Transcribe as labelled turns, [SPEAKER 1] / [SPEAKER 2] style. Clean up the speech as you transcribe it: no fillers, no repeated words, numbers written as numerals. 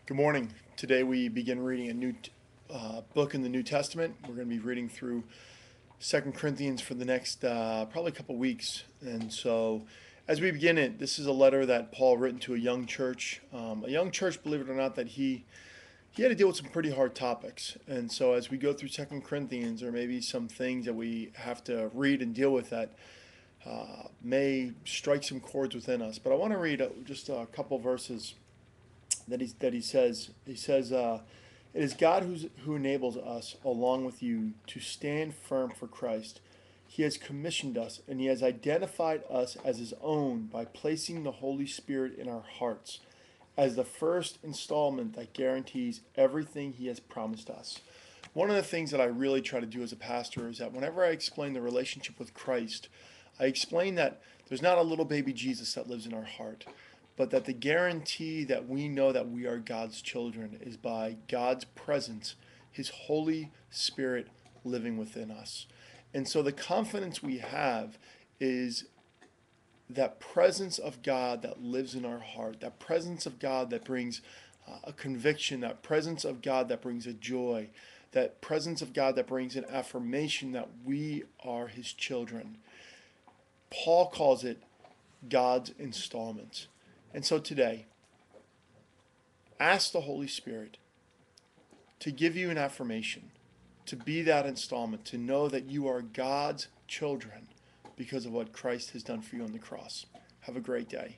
[SPEAKER 1] Good morning. Today we begin reading a new book in the New Testament. We're going to be reading through Second Corinthians for the next probably a couple weeks. And so, as we begin it, this is a letter that Paul written to a young church. Believe it or not, that he had to deal with some pretty hard topics. And so, as we go through Second Corinthians, there may be some things that we have to read and deal with that may strike some chords within us. But I want to read just a couple verses that he says. He says, "It is God who enables us, along with you, to stand firm for Christ. He has commissioned us, and He has identified us as His own by placing the Holy Spirit in our hearts as the first installment that guarantees everything He has promised us." One of the things that I really try to do as a pastor is that whenever I explain the relationship with Christ, I explain that there's not a little baby Jesus that lives in our heart, but that the guarantee that we know that we are God's children is by God's presence, His Holy Spirit living within us. And so the confidence we have is that presence of God that lives in our heart, that presence of God that brings a conviction, that presence of God that brings a joy, that presence of God that brings an affirmation that we are His children. Paul calls it God's installments. And so today, ask the Holy Spirit to give you an affirmation, to be that installment, to know that you are God's children because of what Christ has done for you on the cross. Have a great day.